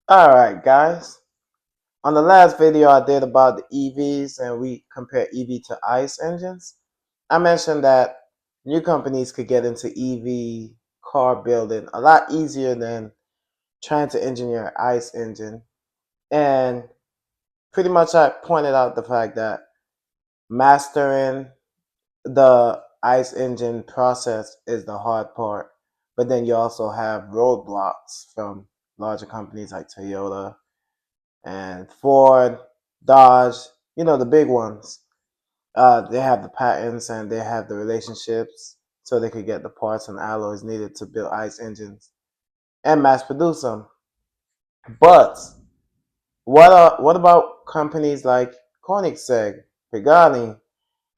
Alright guys, on the last video I did about the EVs and we compare EV to ICE engines, I mentioned that new companies could get into EV car building a lot easier than trying to engineer an ICE engine. And pretty much I pointed out the fact that mastering the ICE engine process is the hard part, but then you also have roadblocks from larger companies like Toyota and Ford, Dodge, the big ones. They have the patents and they have the relationships so they could get the parts and alloys needed to build ICE engines and mass produce them. But what about companies like Koenigsegg, Pagani?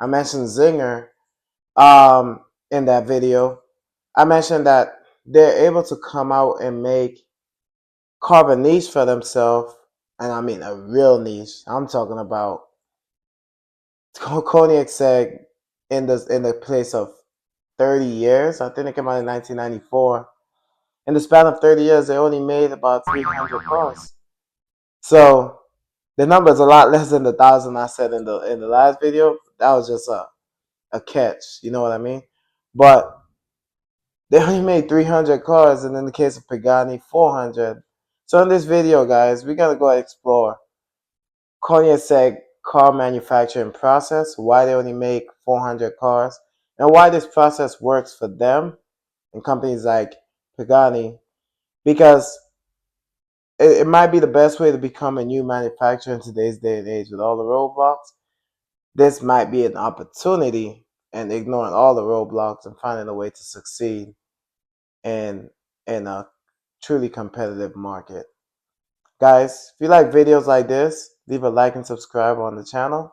I mentioned Zinger in that video. I mentioned that they're able to come out and make carve a niche for themselves, and I mean a real niche. I'm talking about Koenigsegg in the place of 30 years. I think it came out in 1994. In the span of 30 years, they only made about 300 cars. So the number is a lot less than the thousand I said in the last video. That was just a catch. You know what I mean? But they only made 300 cars, and in the case of Pagani, 400. So in this video, guys, we're gonna go explore Koenigsegg car manufacturing process, why they only make 400 cars, and why this process works for them and companies like Pagani, because it might be the best way to become a new manufacturer in today's day and age with all the roadblocks. This might be an opportunity, and ignoring all the roadblocks and finding a way to succeed in a truly competitive market. Guys, if you like videos like this, leave a like and subscribe on the channel.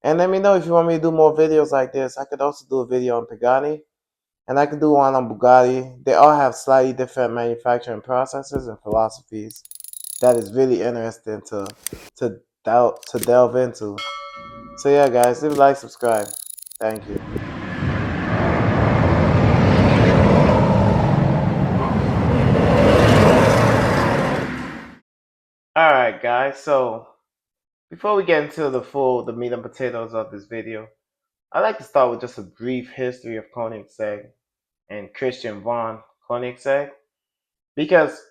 And let me know if you want me to do more videos like this. I could also do a video on Pagani, and I could do one on Bugatti. They all have slightly different manufacturing processes and philosophies that is really interesting to delve into. So yeah, guys, leave a like, subscribe. Thank you. Alright guys, so before we get into the meat and potatoes of this video, I'd like to start with just a brief history of Koenigsegg and Christian von Koenigsegg, because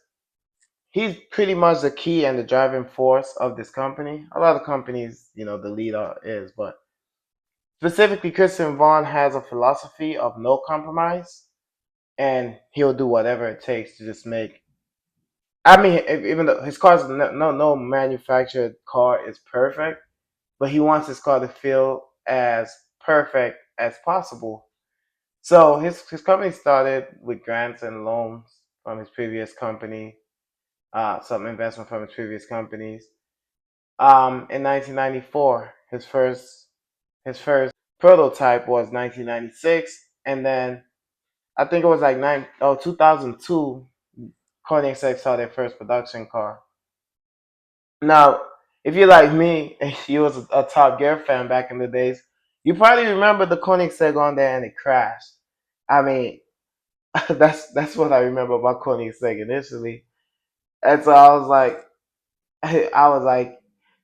he's pretty much the key and the driving force of this company. A lot of companies, the leader is, but specifically Christian von has a philosophy of no compromise, and he'll do whatever it takes to just make. I mean, even though his cars, no manufactured car is perfect, but he wants his car to feel as perfect as possible. So his company started with grants and loans from his previous company, some investment from his previous companies. In 1994, his first prototype was 1996, and then I think it was like 2002. Koenigsegg saw their first production car. Now, if you're like me and you was a Top Gear fan back in the days, you probably remember the Koenigsegg on there and it crashed. I mean, that's what I remember about Koenigsegg initially. And so I was like,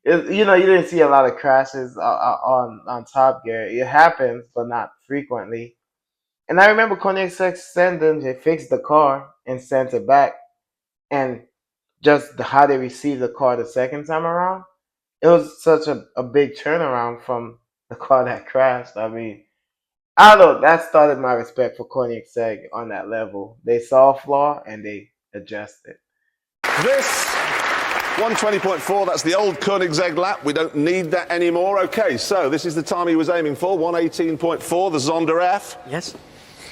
you didn't see a lot of crashes on Top Gear. It happens, but not frequently. And I remember Koenigsegg sending, they fixed the car and sent it back, and just how they received the car the second time around, it was such a big turnaround from the car that crashed. I mean, I don't know. That started my respect for Koenigsegg on that level. They saw a flaw and they adjusted. This 120.4, that's the old Koenigsegg lap. We don't need that anymore. Okay, so this is the time he was aiming for, 118.4, the Zonda F. Yes.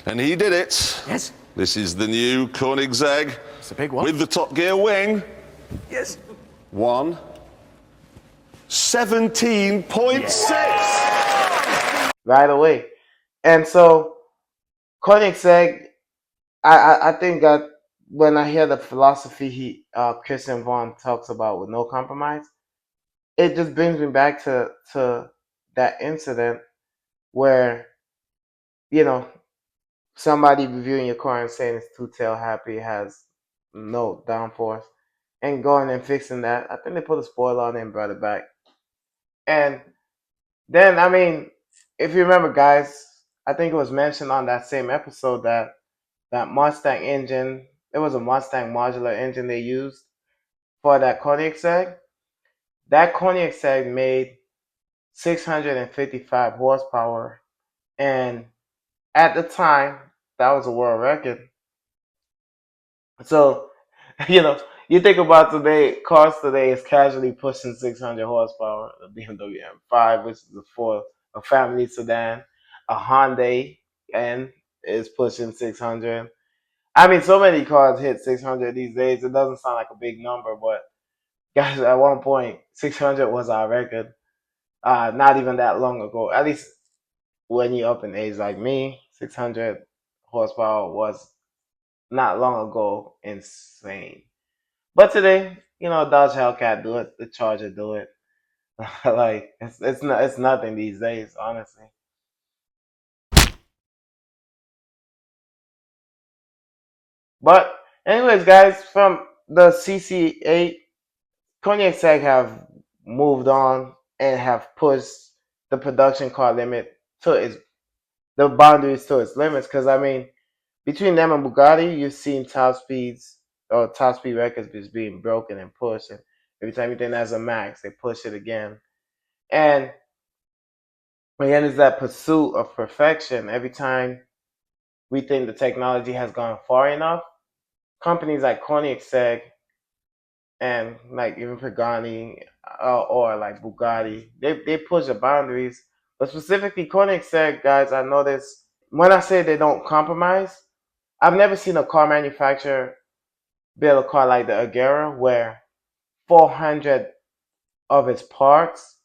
And he did it. Yes. This is the new Koenigsegg. It's a big one. With the Top Gear wing. Yes. 117.6. Right away. And so Koenigsegg, I think that when I hear the philosophy Christian Vaughn talks about with no compromise, it just brings me back to that incident where, you know, somebody reviewing your car and saying it's two-tail happy, has no downforce. and going and fixing that. I think they put a spoiler on it and brought it back. And then, I mean, if you remember, guys, I think it was mentioned on that same episode that that Mustang engine, it was a Mustang modular engine they used for that Koenigsegg. That Koenigsegg made 655 horsepower, and at the time, that was a world record. So, you know, you think about today, cars today is casually pushing 600 horsepower. The BMW M5, which is a family sedan, a Hyundai N is pushing 600. I mean, so many cars hit 600 these days. It doesn't sound like a big number, but guys, at one point, 600 was our record. Not even that long ago. At least when you're up in age like me, 600 horsepower was not long ago insane. But today, Dodge Hellcat do it, the Charger do it. Like it's nothing these days, honestly. But anyways, guys, from the CC8, Koenigsegg have moved on and have pushed the production car limit to its the boundaries to its limits. Because I mean, between them and Bugatti, you've seen top speed records just being broken and pushed. And every time you think that's a max, they push it again. And again, it's that pursuit of perfection. Every time we think the technology has gone far enough, companies like Koenigsegg and like even Pagani or like Bugatti, they push the boundaries. But specifically Koenigsegg, guys, I noticed when I say they don't compromise, I've never seen a car manufacturer build a car like the Agera where 400 of its parts,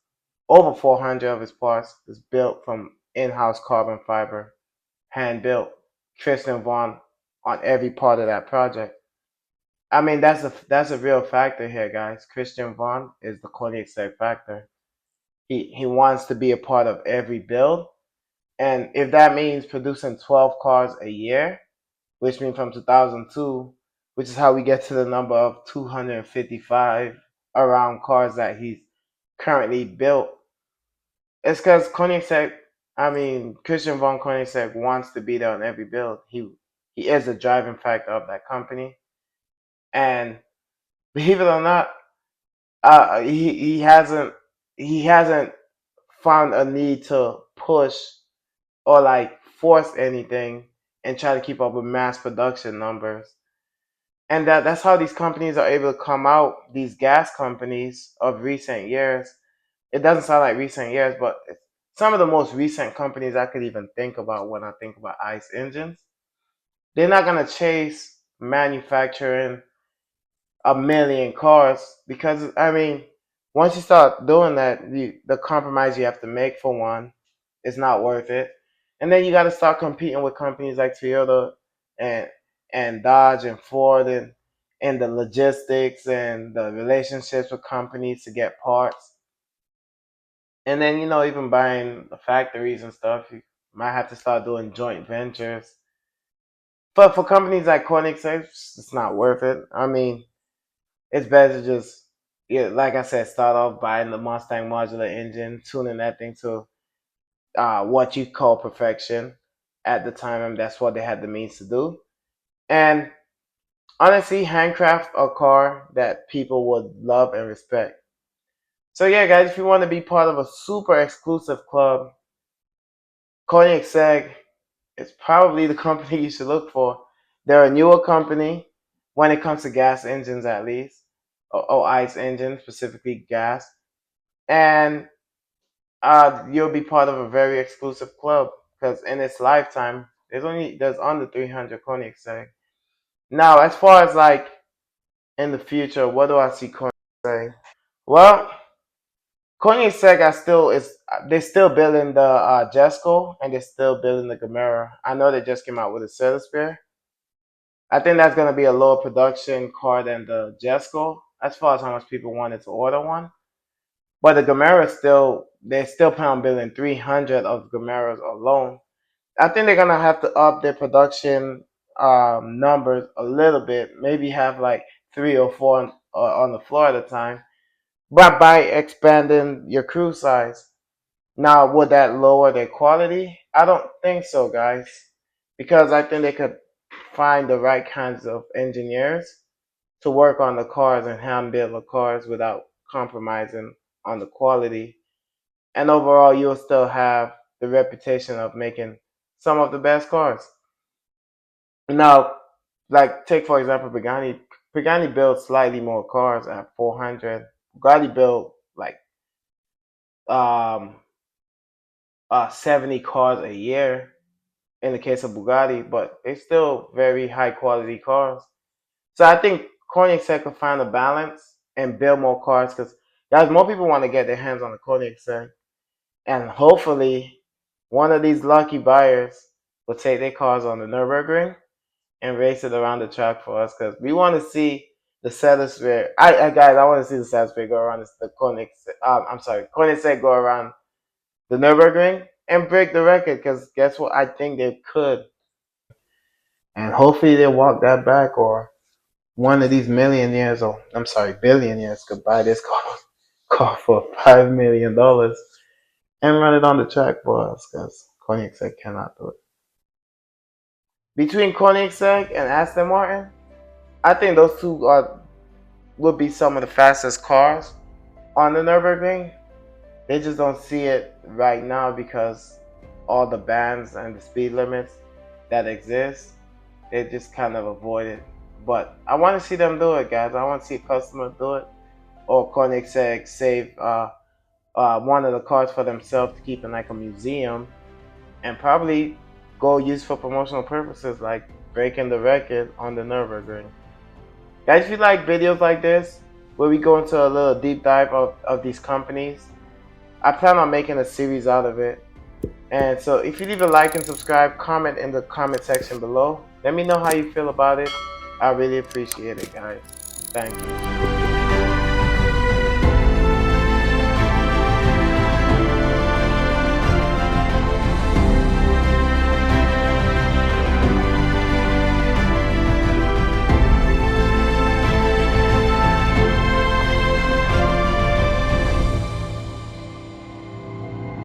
over 400 of its parts, is built from in-house carbon fiber, hand built. Christian Vaughn on every part of that project. I mean, that's a real factor here, guys. Christian Vaughn is the Koenigsegg factor. He wants to be a part of every build, and if that means producing 12 cars a year, which means from 2002, which is how we get to the number of 255 around cars that he's currently built. It's because Koenigsegg, I mean, Christian von Koenigsegg wants to be there on every build. He is the driving factor of that company, and believe it or not, he hasn't found a need to push or like force anything and try to keep up with mass production numbers. And that's how these companies are able to come out, these gas companies of recent years. It doesn't sound like recent years, but it's some of the most recent companies I could even think about when I think about ICE engines. They're not going to chase manufacturing a million cars because, I mean, once you start doing that, the compromise you have to make for one is not worth it. And then you got to start competing with companies like Toyota and Dodge and Ford and the logistics and the relationships with companies to get parts. And then, even buying the factories and stuff, you might have to start doing joint ventures. But for companies like Koenigsegg, it's not worth it. I mean, it's better to just, yeah, like I said, start off buying the Mustang modular engine, tuning that thing to what you call perfection at the time, and that's what they had the means to do. And honestly, handcraft a car that people would love and respect. So yeah, guys, if you want to be part of a super exclusive club, Koenigsegg is probably the company you should look for. They're a newer company when it comes to gas engines, at least, or ICE engines, specifically gas. And you'll be part of a very exclusive club because in its lifetime, there's under 300 Koenigsegg. Now, as far as like in the future, what do I see Koenigsegg? Well, Koenigsegg they're still building the Jesco and they're still building the Gamera. I know they just came out with a Service Spear. I think that's gonna be a lower production car than the Jesco as far as how much people wanted to order one. But the Gamera they're still planning on building 300 of Gameras alone. I think they're gonna have to up their production numbers a little bit. Maybe have like three or four on the floor at a time, but by expanding your crew size. Now, would that lower their quality? I don't think so, guys, because I think they could find the right kinds of engineers to work on the cars and hand build the cars without compromising on the quality. And overall, you'll still have the reputation of making some of the best cars. Now, like take for example Pagani. Pagani builds slightly more cars at 400. Bugatti built like um 70 cars a year in the case of Bugatti, but they're still very high quality cars. So I think Koenigsegg could find a balance and build more cars because guys, more people want to get their hands on the Koenigsegg, and hopefully one of these lucky buyers will take their cars on the Nürburgring and race it around the track for us because we want to see the Salisbury. I want to see the Salisbury go around the Koenigsegg. I'm sorry, Koenigsegg go around the Nürburgring and break the record because guess what? I think they could, and hopefully they walk that back or one of these millionaires or I'm sorry, billionaires could buy this car for $5 million and run it on the track for us because Koenigsegg cannot do it. Between Koenigsegg and Aston Martin, I think those two would be some of the fastest cars on the Nürburgring. They just don't see it right now because all the bans and the speed limits that exist, they just kind of avoid it. But I want to see them do it, guys. I want to see a customer do it, or Koenigsegg save one of the cars for themselves to keep in like a museum, and probably go use for promotional purposes like breaking the record on the Nürburgring. Guys, if you like videos like this, where we go into a little deep dive of these companies, I plan on making a series out of it. And so if you leave a like and subscribe, comment in the comment section below. Let me know how you feel about it. I really appreciate it, guys. Thank you.